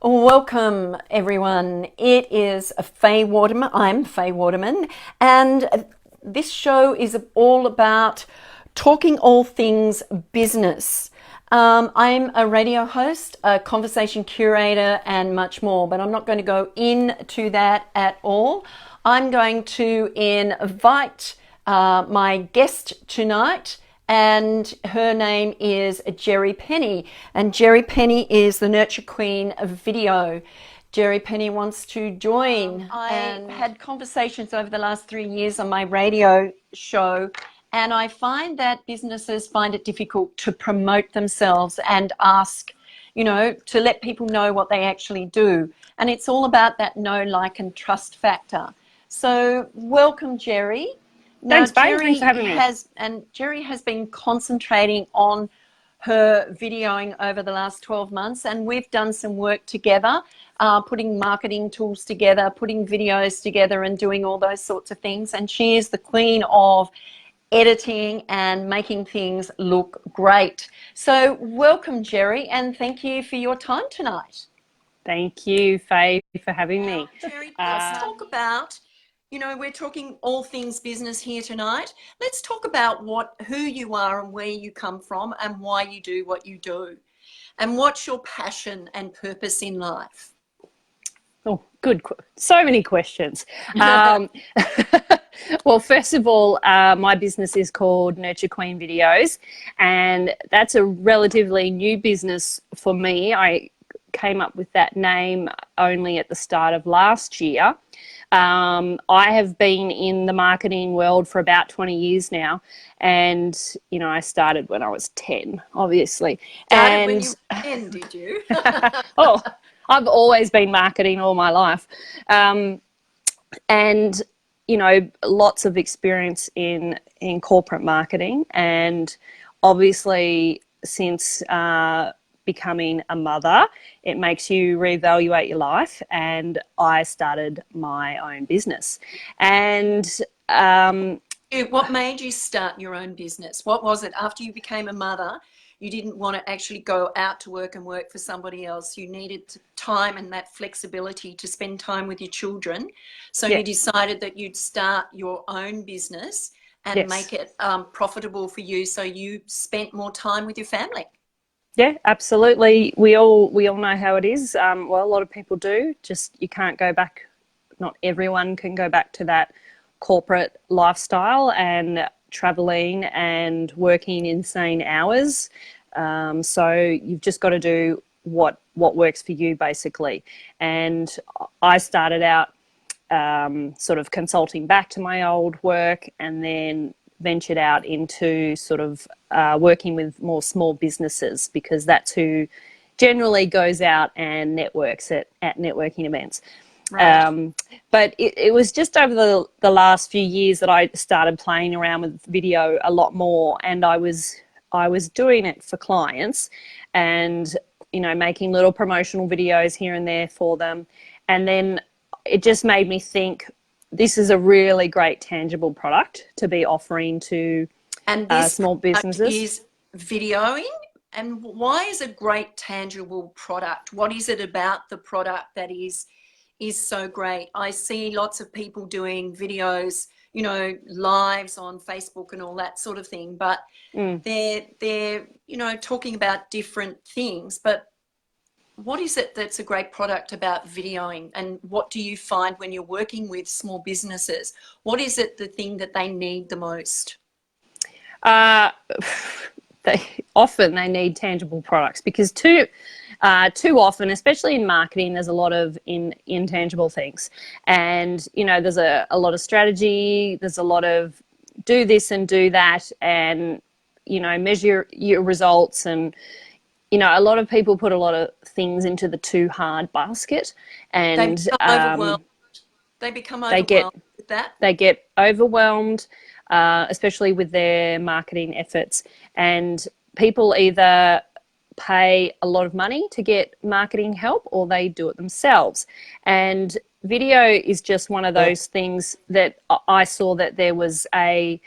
Welcome, everyone. It is Faye Waterman. I'm Faye Waterman, and this show is all about talking all things business. I'm a radio host, a conversation curator, and much more, but I'm not going to go into that at all. I'm going to invite my guest tonight, and her name is Jerry Penny, and Jerry Penny is the Nurture Queen of video. Jerry Penny wants to join. I had conversations over the last 3 years on my radio show, and I find that businesses find it difficult to promote themselves and ask, to let people know what they actually do. And it's all about that know, like, and trust factor. So welcome, Jerry. Now, Thanks, babe. Thanks for having me. Jerry has been concentrating on her videoing over the last 12 months, and we've done some work together, putting marketing tools together, putting videos together, and doing all those sorts of things. And she is the queen of editing and making things look great. So welcome, Jerry, and thank you for your time tonight. Thank you, Faye, for having me. Jerry, let's talk about, we're talking all things business here tonight. Let's talk about who you are and where you come from and why you do what you do. And what's your passion and purpose in life? Oh, good. So many questions. Well, first of all, my business is called Nurture Queen Videos, and that's a relatively new business for me. I came up with that name only at the start of last year. I have been in the marketing world for about 20 years now, and I started when I was 10, obviously. Started when you were 10, did you? Oh, I've always been marketing all my life, and lots of experience in corporate marketing, and obviously since becoming a mother, it makes you reevaluate your life, and I started my own business. And what made you start your own business? What was it after you became a mother? You didn't want to actually go out to work and work for somebody else. You needed time and that flexibility to spend time with your children. So you decided that you'd start your own business and make it profitable for you, so you spent more time with your family. Yeah, absolutely. We all know how it is. Well, a lot of people do. Just you can't go back. Not everyone can go back to that corporate lifestyle and traveling and working insane hours. So you've just got to do what works for you, basically. And I started out sort of consulting back to my old work, and then ventured out into sort of working with more small businesses, because that's who generally goes out and networks at networking events. Right. But it was just over the last few years that I started playing around with video a lot more, and I was doing it for clients, and making little promotional videos here and there for them, and then it just made me think, this is a really great tangible product to be offering to small businesses. Is videoing. And why is a great tangible product? What is it about the product that is so great? I see lots of people doing videos, lives on Facebook and all that sort of thing, but they're talking about different things. But what is it that's a great product about videoing, and what do you find when you're working with small businesses? What is it, the thing that they need the most? They need tangible products, because too often, especially in marketing, there's a lot of intangible things, and there's a lot of strategy, there's a lot of do this and do that, and measure your results, and a lot of people put a lot of things into the too hard basket, and they become overwhelmed with that. They get overwhelmed, especially with their marketing efforts, and people either pay a lot of money to get marketing help, or they do it themselves. And video is just one of those things that I saw that there was a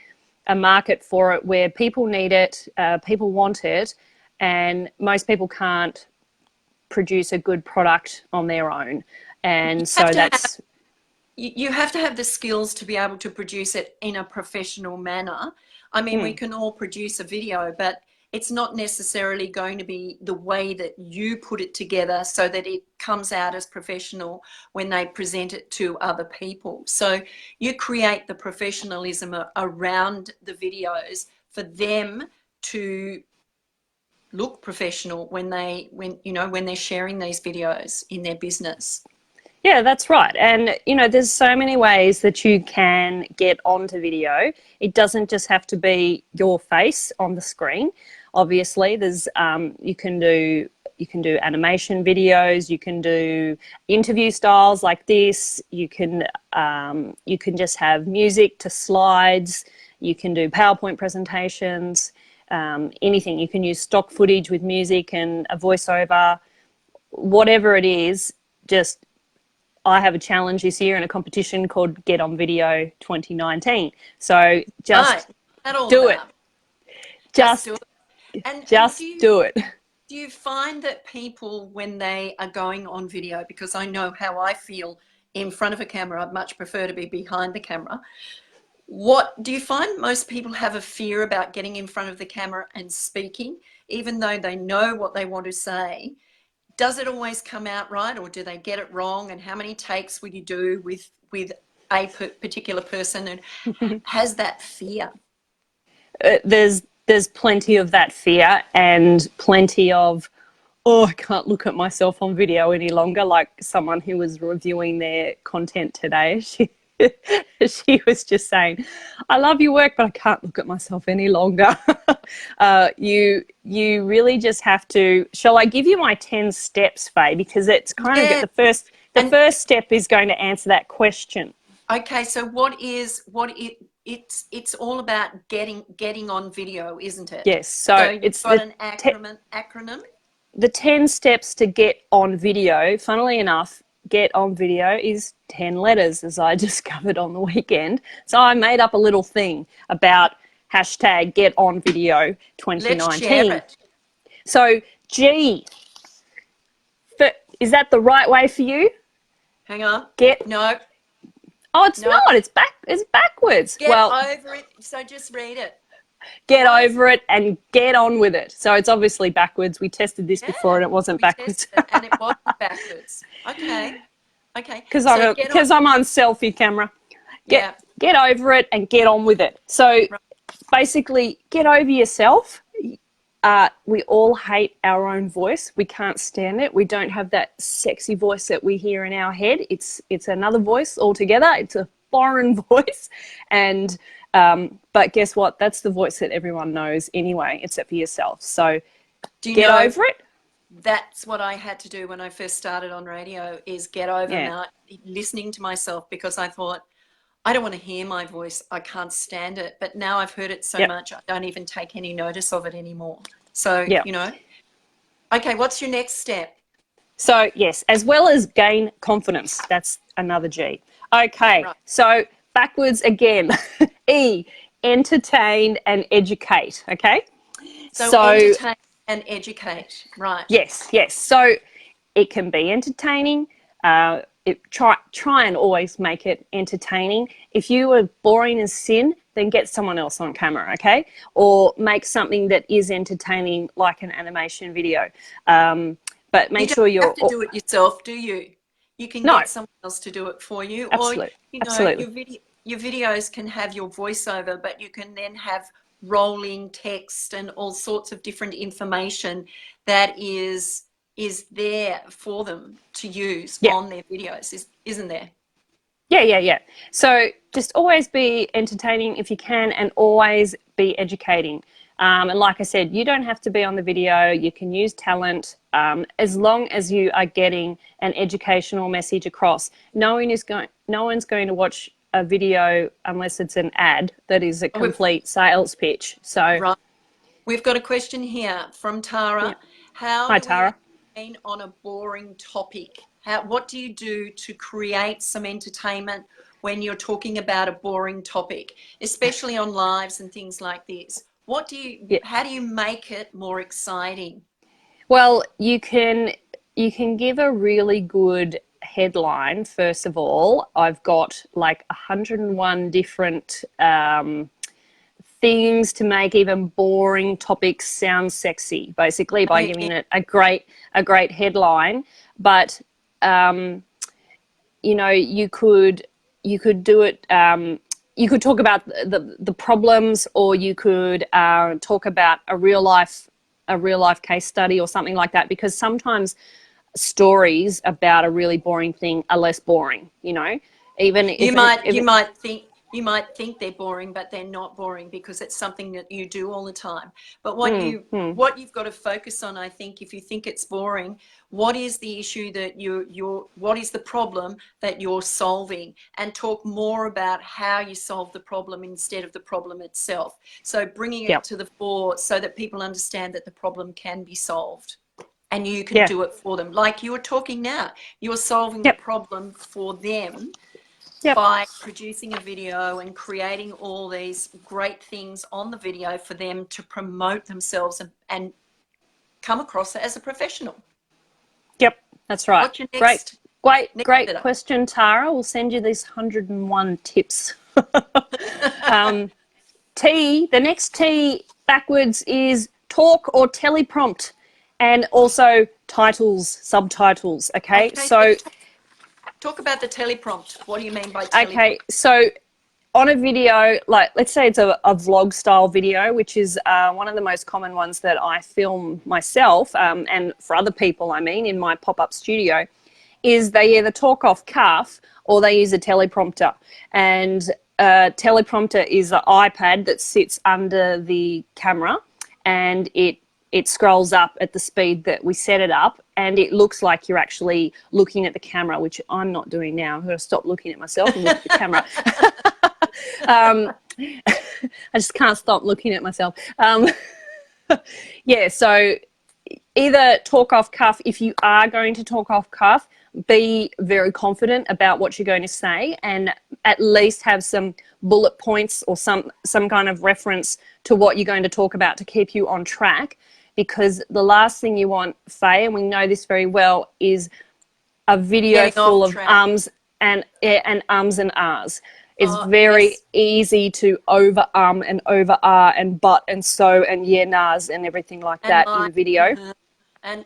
market for it, where people need it, people want it, and most people can't produce a good product on their own. And so have to have, that's you have to have the skills to be able to produce it in a professional manner. I mean, we can all produce a video, but it's not necessarily going to be the way that you put it together so that it comes out as professional when they present it to other people. So you create the professionalism around the videos for them to look professional when they're sharing these videos in their business. Yeah, that's right. And, you know, there's so many ways that you can get onto video. It doesn't just have to be your face on the screen. Obviously, there's you can do animation videos, you can do interview styles like this, you can just have music to slides, you can do PowerPoint presentations, anything. You can use stock footage with music and a voiceover, whatever it is. Just I have a challenge this year in a competition called Get On Video 2019. So just do it. Just do it. And do it. Do you find that people, when they are going on video, because I know how I feel in front of a camera, I'd much prefer to be behind the camera. What do you find most people have a fear about getting in front of the camera and speaking, even though they know what they want to say? Does it always come out right, or do they get it wrong? And how many takes would you do with a particular person? And has that fear? There's plenty of that fear and plenty of, oh, I can't look at myself on video any longer. Like someone who was reviewing their content today, she was just saying, I love your work, but I can't look at myself any longer. You really just have to, shall I give you my 10 steps, Faye? Because it's kind of the first step is going to answer that question. Okay, so it's all about getting on video, isn't it? Yes, so it's got an acronym. The 10 steps to get on video, funnily enough, get on video is 10 letters, as I discovered on the weekend. So I made up a little thing about hashtag get on video 2019. Let's share it. So G, is that the right way for you? Hang on. No. Oh, it's not. It's backwards. Get over it. So just read it. Get over it and get on with it. So it's obviously backwards. We tested this before and it wasn't backwards. And it wasn't backwards. Okay. Because I'm on selfie camera. Get over it and get on with it. So basically, get over yourself. We all hate our own voice. We can't stand it. We don't have that sexy voice that we hear in our head. It's another voice altogether. It's a foreign voice. And but guess what? That's the voice that everyone knows anyway, except for yourself. So get over it. That's what I had to do when I first started on radio, is get over listening to myself, because I thought, I don't want to hear my voice. I can't stand it. But now I've heard it so much, I don't even take any notice of it anymore. So, okay, what's your next step? So, yes, as well as gain confidence. That's another G. Okay, so backwards again. E, entertain and educate, okay? So entertain and educate, right. Yes. So it can be entertaining. Try and always make it entertaining. If you are boring as sin, then get someone else on camera, okay? Or make something that is entertaining, like an animation video. But make sure you don't have to do it yourself, do you? You can get someone else to do it for you. Absolutely. Or, absolutely. Your videos can have your voiceover, but you can then have rolling text and all sorts of different information that is there for them to use on their videos, isn't there? Yeah. So just always be entertaining if you can, and always be educating. And like I said, you don't have to be on the video. You can use talent as long as you are getting an educational message across. No one's going to watch a video unless it's an ad that is a complete sales pitch. So we've got a question here from Tara. Hi, Tara. On a boring topic, what do you do to create some entertainment when you're talking about a boring topic, especially on lives and things like this? How do you make it more exciting? Well, you can you can give a really good headline. First of all, I've got like 101 different things to make even boring topics sound sexy, basically, by giving it a great headline. But you know, you could do it. You could talk about the problems, or you could talk about a real life case study or something like that. Because sometimes stories about a really boring thing are less boring. You know, even if you might think they're boring, but they're not boring because it's something that you do all the time. But what you've got to focus on, I think, if you think it's boring, what is the issue that what is the problem that you're solving, and talk more about how you solve the problem instead of the problem itself. So bringing it to the fore so that people understand that the problem can be solved. And you can do it for them. Like you were talking now, you're solving the problem for them by producing a video and creating all these great things on the video for them to promote themselves and come across as a professional. Yep, that's right. What's your next? Great question, Tara. We'll send you these 101 tips. The next T backwards is talk or teleprompt. And also titles, subtitles, okay? So talk about the teleprompt. What do you mean by teleprompt? Okay, so on a video, like let's say it's a vlog style video, which is one of the most common ones that I film myself, and for other people, I mean, in my pop-up studio, is they either talk off cuff or they use a teleprompter. And a teleprompter is an iPad that sits under the camera, and it scrolls up at the speed that we set it up, and it looks like you're actually looking at the camera, which I'm not doing now. I'm going to stop looking at myself and look at the camera. I just can't stop looking at myself. Yeah, so either talk off cuff. If you are going to talk off cuff, be very confident about what you're going to say, and at least have some bullet points or some kind of reference to what you're going to talk about to keep you on track. Because the last thing you want, Faye, and we know this very well, is a video full of ums and ahs. It's very easy to over and over and but and so and yeah, nahs and everything like that in the video. And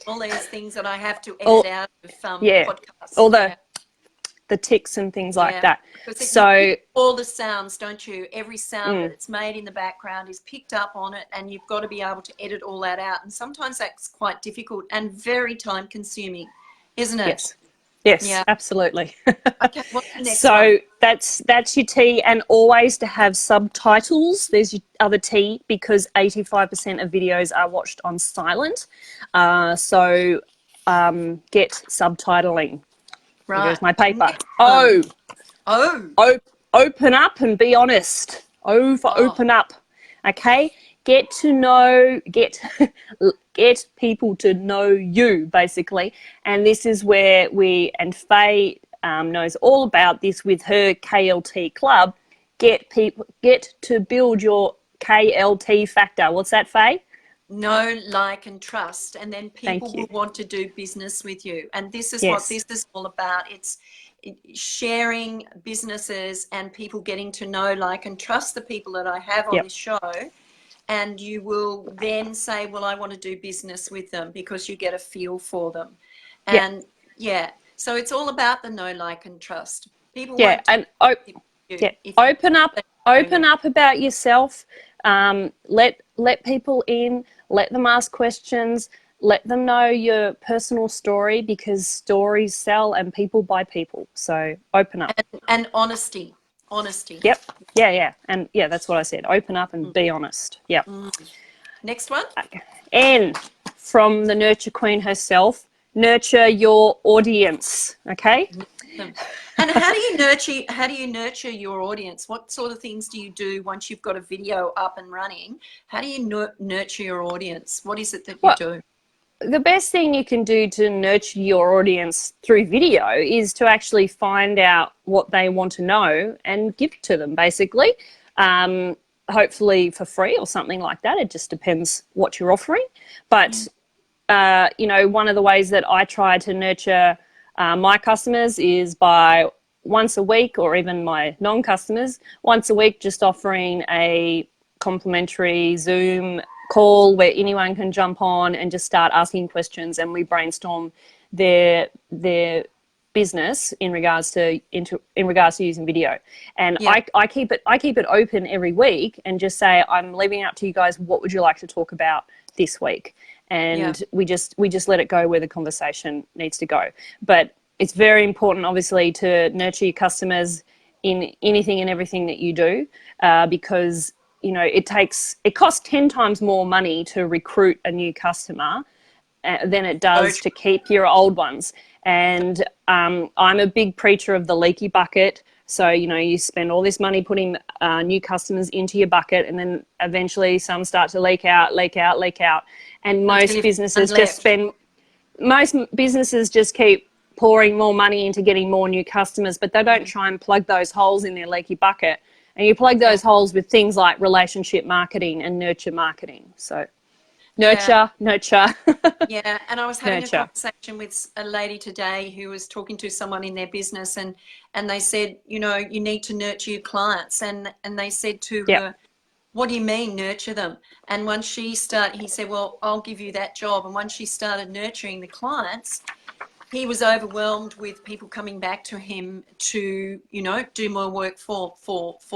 all these things that I have to edit out of podcasts. All the ticks and things like that. So all the sounds, don't you? Every sound that's made in the background is picked up on it, and you've got to be able to edit all that out. And sometimes that's quite difficult and very time consuming, isn't it? Yes, absolutely. Okay, what's the next one? that's your T, and always to have subtitles. There's your other T, because 85% of videos are watched on silent. So get subtitling. Right. Here's my paper. Open up and be honest. Open up. Okay? Get people to know you, basically. And this is where Faye knows all about this with her KLT club. Get to build your KLT factor. What's that, Faye? Know, like, and trust, and then people will want to do business with you. And this is what this is all about. It's sharing businesses and people getting to know, like, and trust the people that I have on this show. And you will then say, well, I want to do business with them, because you get a feel for them. And so it's all about the know, like, and trust. People want to open up about yourself. Let people in, let them ask questions, let them know your personal story, because stories sell and people buy people. So open up. And honesty. Yep. Yeah. And that's what I said. Open up and be honest. Yep. Next one. N, from the Nurture Queen herself, nurture your audience. Okay. And how do you nurture your audience? What sort of things do you do once you've got a video up and running? How do you nurture your audience? What is it that you do? The best thing you can do to nurture your audience through video is to actually find out what they want to know and give it to them, basically. Hopefully for free or something like that. It just depends what you're offering. But you know, one of the ways that I try to nurture my customers is by once a week, or even my non-customers, once a week, just offering a complimentary Zoom call where anyone can jump on and just start asking questions, and we brainstorm their business in regards to using video. And Yeah. I keep it open every week and just say, I'm leaving it up to you guys, what would you like to talk about this week? And we just let it go where the conversation needs to go. But it's very important, obviously, to nurture your customers in anything and everything that you do, because, you know, it costs 10 times more money to recruit a new customer than it does to keep your old ones. And I'm a big preacher of the leaky bucket. So, you know, you spend all this money putting new customers into your bucket, and then eventually some start to leak out. And most businesses just keep pouring more money into getting more new customers, but they don't try and plug those holes in their leaky bucket. And you plug those holes with things like relationship marketing and nurture marketing. So nurture. Yeah, and I was having a conversation with a lady today who was talking to someone in their business, and they said, you know, you need to nurture your clients, and they said to her, what do you mean nurture them? And once he said, well, I'll give you that job. And once she started nurturing the clients, he was overwhelmed with people coming back to him to, you know, do more work for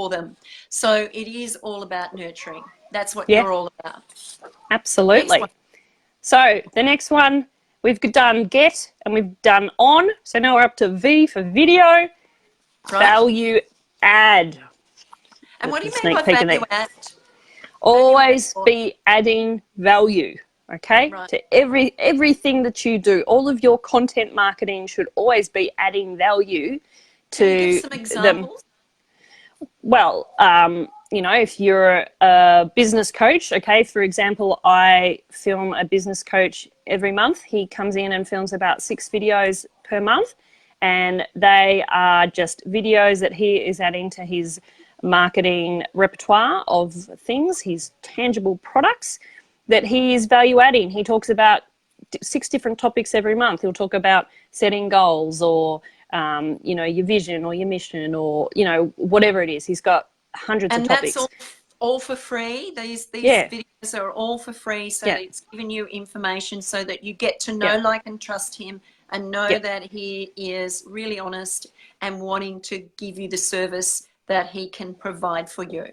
them. So it is all about nurturing. That's what you're all about. Absolutely. So the next one, we've done get and we've done on. So now we're up to V for video. Right. Value add. And what do you mean by value add? Always be adding value, okay? Right. To everything that you do. All of your content marketing should always be adding value to them. Can you give some examples? Well, you know, if you're a business coach, okay, for example, I film a business coach every month. He comes in and films about 6 videos per month, and they are just videos that he is adding to his marketing repertoire of things, his tangible products that he is value adding. He talks about 6 different topics every month. He'll talk about setting goals, or you know, your vision or your mission, or, you know, whatever it is. He's got hundreds of topics. And that's all for free? These videos are all for free, so it's giving you information so that you get to know, like, and trust him, and know that he is really honest and wanting to give you the service that he can provide for you.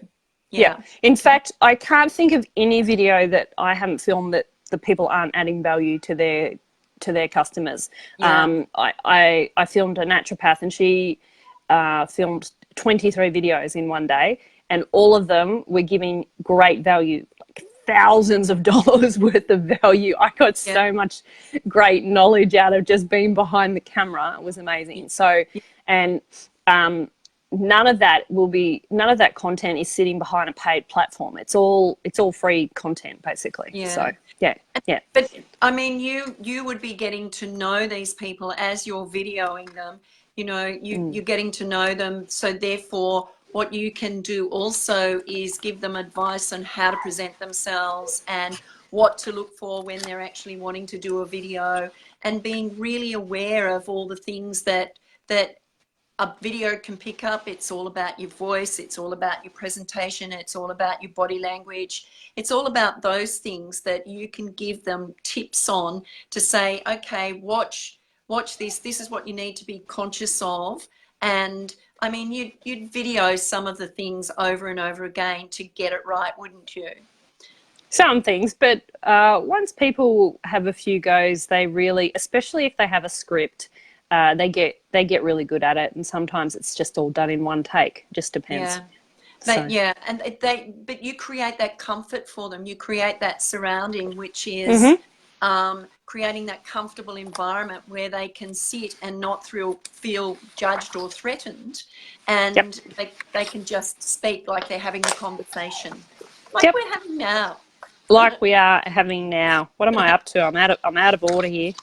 Yeah. In fact, I can't think of any video that I haven't filmed that the people aren't adding value to their customers. I filmed a naturopath, and she filmed 23 videos in one day, and all of them were giving great value, like thousands of dollars worth of value. I got so much great knowledge out of just being behind the camera. It was amazing. So, and none of that content is sitting behind a paid platform. It's all free content, basically. So But I mean, you would be getting to know these people as you're videoing them. You know, you're getting to know them. So therefore, what you can do also is give them advice on how to present themselves and what to look for when they're actually wanting to do a video, and being really aware of all the things that a video can pick up. It's all about your voice. It's all about your presentation. It's all about your body language. It's all about those things that you can give them tips on to say, okay, watch this. This is what you need to be conscious of. And I mean, you'd video some of the things over and over again to get it right, wouldn't you? Some things, but once people have a few goes, they really, especially if they have a script, they get really good at it, and sometimes it's just all done in one take. Just depends. But you create that comfort for them. You create that surrounding, which is creating that comfortable environment where they can sit and not feel judged or threatened, and they can just speak like they're having a conversation, like we're having now. Like we are having now. What am I up to? I'm out of order here.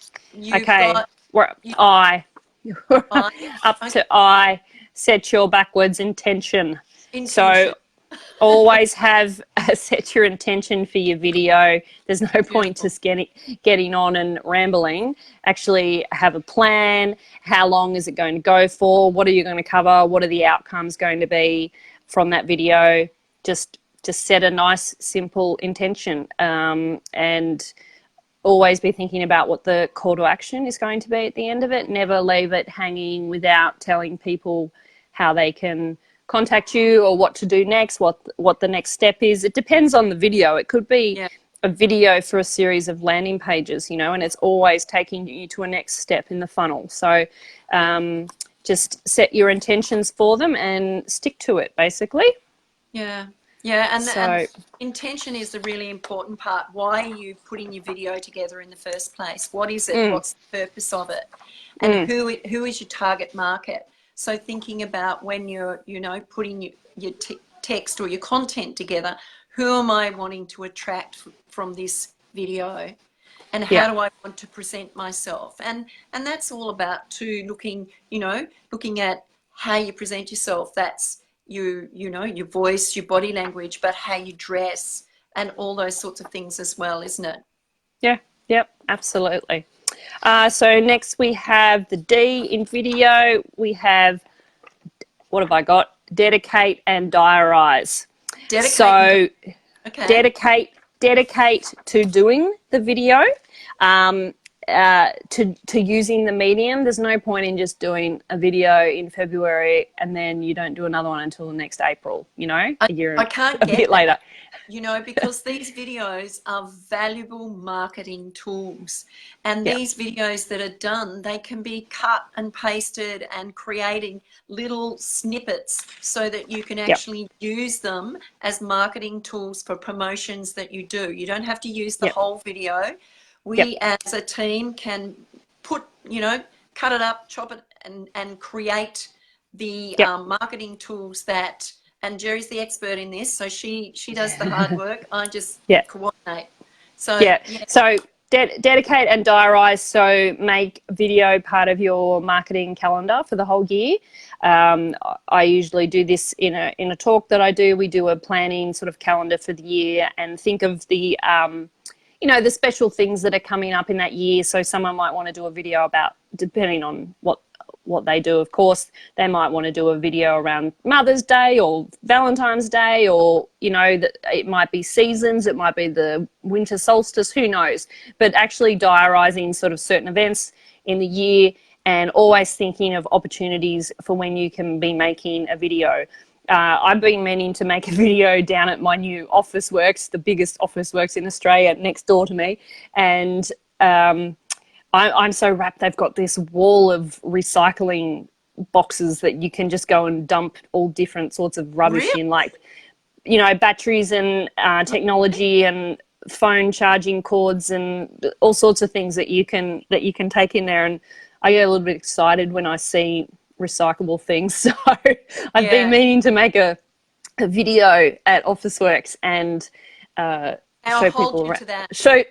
Up to I set your backwards intention. So Always have set your intention for your video. There's no point Beautiful. just getting on and rambling. Actually have a plan. How long is it going to go for? What are you going to cover? What are the outcomes going to be from that video? Just set a nice, simple intention, and always be thinking about what the call to action is going to be at the end of it. Never leave it hanging without telling people how they can contact you or what to do next, what the next step is. It depends on the video. It could be Yeah. a video for a series of landing pages, you know, and it's always taking you to a next step in the funnel. So just set your intentions for them and stick to it, basically. Yeah. Yeah, and So intention is the really important part. Why are you putting your video together in the first place? What is it? What's the purpose of it? And who is your target market? So thinking about when you're, you know, putting your text or your content together, who am I wanting to attract from this video? And how do I want to present myself? And that's all about looking at how you present yourself. That's you know, your voice, your body language, but how you dress and all those sorts of things as well, isn't it? yeah, yep, absolutely. So next we have the D in video. We have, what have I got? Dedicate and diarise. So dedicate to doing the video, to using the medium. There's no point in just doing a video in February and then you don't do another one until the next April, you know, I can't a get bit that. later. You know, because these videos are valuable marketing tools, and these videos that are done, they can be cut and pasted and creating little snippets so that you can actually use them as marketing tools for promotions that you do. You don't have to use the whole video. We as a team can put, you know, cut it up, chop it, and create the marketing tools that. And Jerry's the expert in this, so she does the hard work. I just coordinate. So so dedicate and diarise. So make video part of your marketing calendar for the whole year. I usually do this in a talk that I do. We do a planning sort of calendar for the year and think of the you know, the special things that are coming up in that year. So someone might want to do a video about, depending on what they do, of course, they might want to do a video around Mother's Day or Valentine's Day, or, you know, that it might be seasons, it might be the winter solstice, who knows. But actually diarising sort of certain events in the year and always thinking of opportunities for when you can be making a video. I've been meaning to make a video down at my new Officeworks, the biggest Officeworks in Australia, next door to me, and I'm so wrapped. They've got this wall of recycling boxes that you can just go and dump all different sorts of rubbish in, like, you know, batteries and technology and phone charging cords and all sorts of things that you can take in there. And I get a little bit excited when I see recyclable things. So I've been meaning to make a video at Officeworks and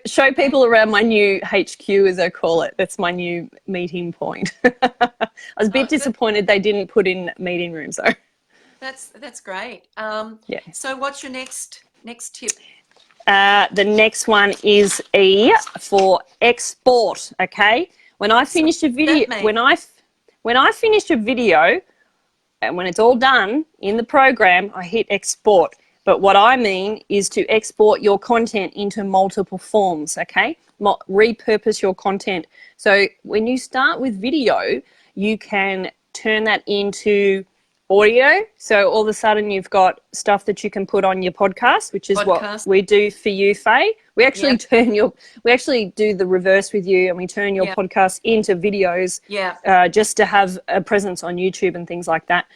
show people around my new HQ, as I call it. That's my new meeting point. I was a bit disappointed they didn't put in meeting rooms though. That's great. So what's your next tip? The next one is E for export. Okay, when I finish a video, when I finish a video, and when it's all done in the program, I hit export. But what I mean is to export your content into multiple forms, okay? Repurpose your content. So when you start with video, you can turn that into audio. So all of a sudden you've got stuff that you can put on your podcast, which is what we do for you, Faye. We actually we actually do the reverse with you, and we turn your podcast into videos just to have a presence on YouTube and things like that.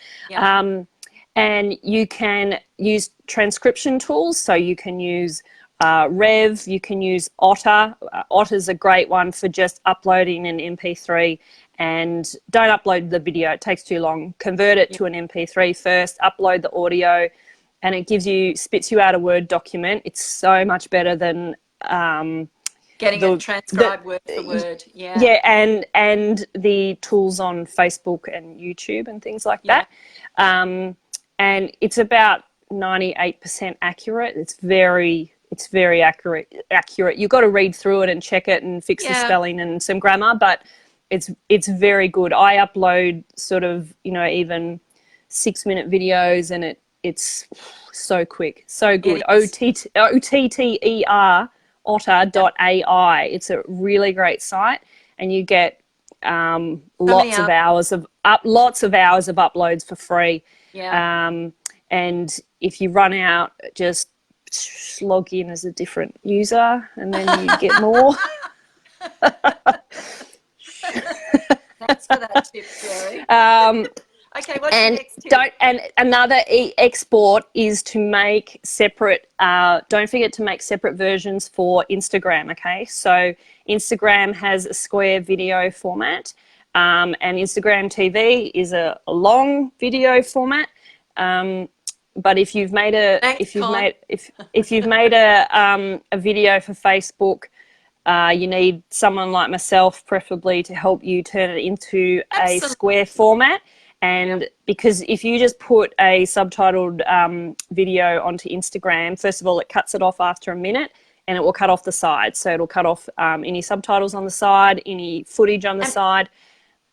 And you can use transcription tools. So you can use Rev, you can use Otter. Otter's a great one for just uploading an MP3, and don't upload the video. It takes too long. Convert it to an MP3 first, upload the audio, and it spits you out a Word document. It's so much better than getting it transcribed word for word. And the tools on Facebook and YouTube and things like that. And it's about 98% accurate. It's very accurate. You've got to read through it and check it and fix the spelling and some grammar, but it's very good. I upload sort of, even 6-minute videos, and it's so quick, so good. OTTER otter.ai. It's a really great site, and you get lots of hours of uploads for free. And if you run out, just log in as a different user, and then you get more. Thanks for that tip, Jerry. Okay, what's your next tip? And another export is to make separate, don't forget to make separate versions for Instagram, okay? So Instagram has a square video format, and Instagram TV is a long video format. But if you've made a video for Facebook, you need someone like myself, preferably, to help you turn it into a square format. And because if you just put a subtitled video onto Instagram, first of all, it cuts it off after a minute, and it will cut off the sides. So it'll cut off any subtitles on the side, any footage on the side.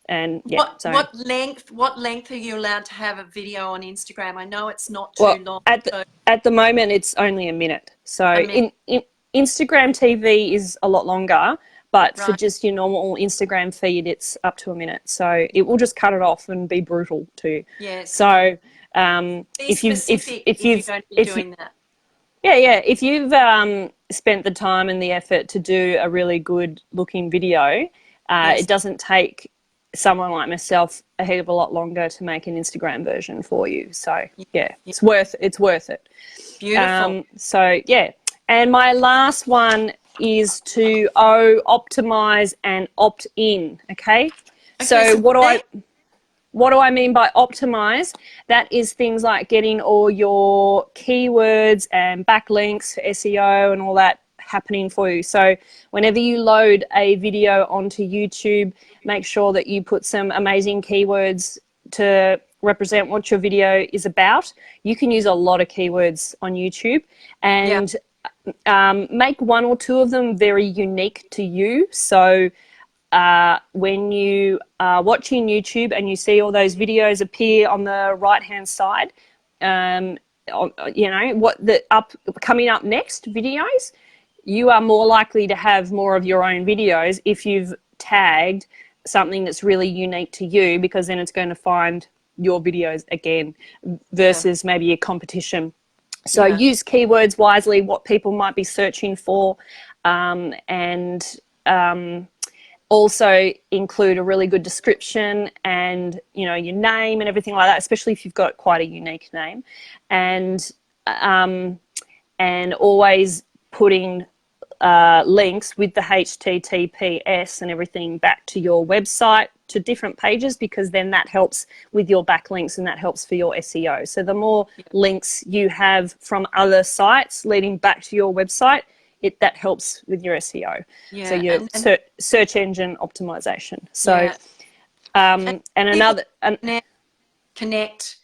And what length are you allowed to have a video on Instagram? I know it's not too long. At the moment, it's only a minute. So in Instagram TV is a lot longer, but for just your normal Instagram feed, it's up to a minute. So it will just cut it off and be brutal too. Yes. So if you've doing that. Yeah. If you've spent the time and the effort to do a really good looking video, it doesn't take someone like myself a heck of a lot longer to make an Instagram version for you. So it's worth it. Beautiful. And my last one is to optimize and opt in. Okay. So what do I mean by optimize? That is things like getting all your keywords and backlinks for SEO and all that happening for you. So whenever you load a video onto YouTube, make sure that you put some amazing keywords to represent what your video is about. You can use a lot of keywords on YouTube, and make one or two of them very unique to you. So when you are watching YouTube and you see all those videos appear on the right-hand side, coming up next videos, you are more likely to have more of your own videos if you've tagged something that's really unique to you, because then it's going to find your videos again versus maybe a competition. So use keywords wisely, what people might be searching for, and also include a really good description and, your name and everything like that, especially if you've got quite a unique name. And always putting links with the HTTPS and everything back to your website, to different pages, because then that helps with your backlinks and that helps for your SEO. So the more links you have from other sites leading back to your website, that helps with your SEO. So your search engine optimization. So and another connect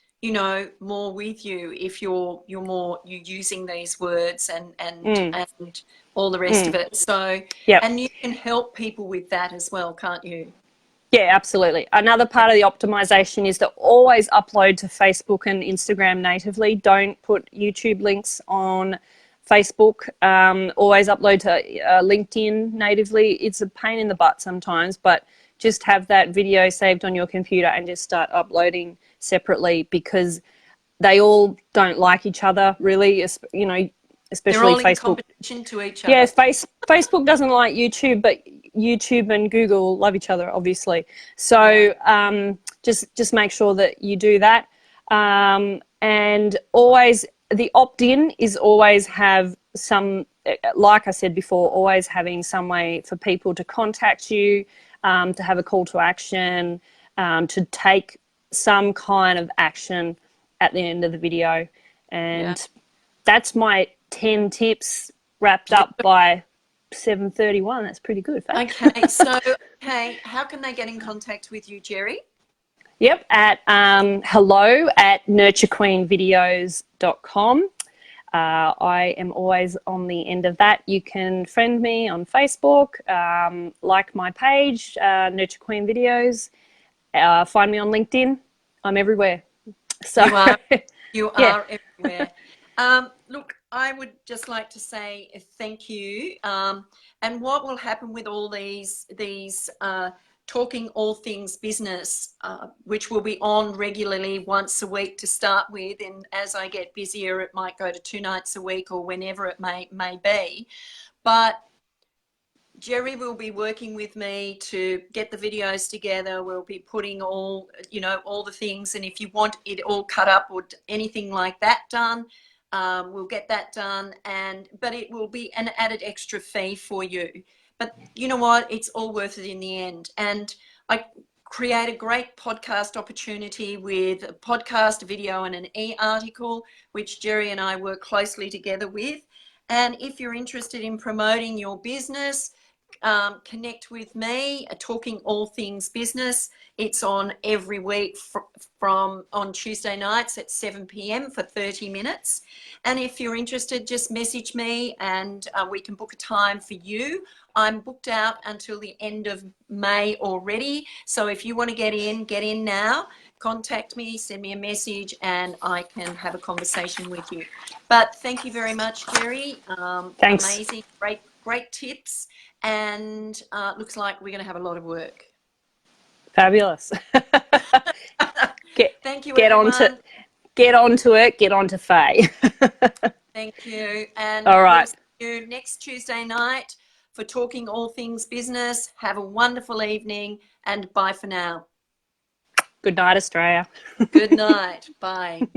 more with you if you're using these words and all the rest of it. So and you can help people with that as well, can't you? Yeah, absolutely. Another part of the optimization is to always upload to Facebook and Instagram natively. Don't put YouTube links on Facebook. Always upload to LinkedIn natively. It's a pain in the butt sometimes, but just have that video saved on your computer and just start uploading separately, because they all don't like each other, really, especially they're all Facebook. In competition to each other. Yeah, Facebook doesn't like YouTube, but YouTube and Google love each other, obviously. So just make sure that you do that. And always, the opt-in is always have some, like I said before, always having some way for people to contact you, to have a call to action, to take some kind of action at the end of the video. And that's my 10 tips wrapped up by 7:31. That's pretty good. Okay, so how can they get in contact with you, Jerry? Yep, at hello@nurturequeenvideos.com. I am always on the end of that. You can friend me on Facebook, like my page, Nurture Queen Videos. Find me on LinkedIn. I'm everywhere. So You yeah, are everywhere. Look, I would just like to say thank you. And what will happen with all these talking all things business, which will be on regularly once a week to start with, and as I get busier, it might go to 2 nights a week or whenever it may be. But Jerry will be working with me to get the videos together. We'll be putting all, all the things. And if you want it all cut up or anything like that done, we'll get that done. But it will be an added extra fee for you. But you know what? It's all worth it in the end. And I create a great podcast opportunity with a podcast, a video, and an e-article, which Jerry and I work closely together with. And if you're interested in promoting your business, connect with me, Talking All Things Business. It's on every week from on Tuesday nights at 7 p.m. for 30 minutes. And if you're interested, just message me and we can book a time for you. I'm booked out until the end of May already. So if you want to get in now. Contact me, send me a message, and I can have a conversation with you. But thank you very much, Jerry. thanks. Amazing, great tips. And looks like we're going to have a lot of work. Fabulous. Thank you, get everyone. Get onto it. Get onto Faye. Thank you. And all right. We'll see you next Tuesday night for Talking All Things Business. Have a wonderful evening and bye for now. Good night, Australia. Good night. Bye.